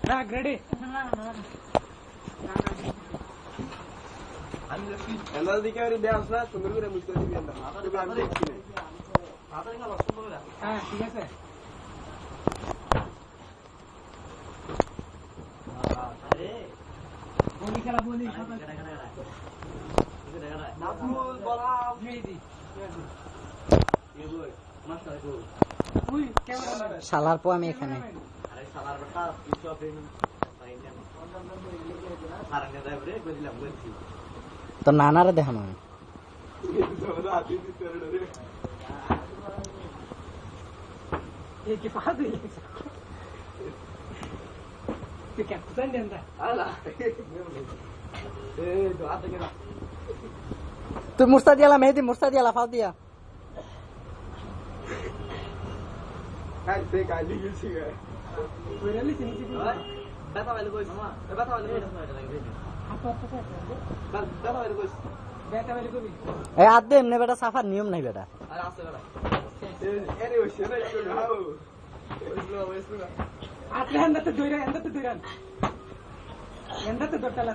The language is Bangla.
লাগ রেডি এন্দার দিকে আর ব্যাস না সুন্দর করে মুছতে দিবি এন্দার আমি দেখছি না হ্যাঁ ঠিক আছে বলি খেলা বলি নাফুল বলা মেহেদি এগুলো মাস্টার কো তুই ক্যামেরা শালার পো আমি এখানে আরে সালার বেটা কিছু আপনি পাইলেন সারাঙ্গে যাইবরে কইলাম বলছি তো নানারে দেখানো আমি তোরা আদি দিতে রে এই কি পাদু তুই ক্যাপ্টেন দেন্দা আলা এ দোয়া থেকে না তুই মুস্তা দিয়ালা মেহেদি মুস্তা দিয়ালা ফাও দিয়া কাই সে কাই লিখেছি গে ওইরালি চিনি ব্যথা হইলে কইস মামা ব্যথা হইলে কইস হাত হাত ব্যথা হইলে কইস বেটা বেটা কবি এই আদে এমনি বেটা সাফার নিয়ম নাই বেটা আরে আসে বেটা এরে ওই সেনা একটু নাও ওইসলো আতলে এন্দাতে দইরা এন্দাতে দইরান এন্দাতে দট্টালা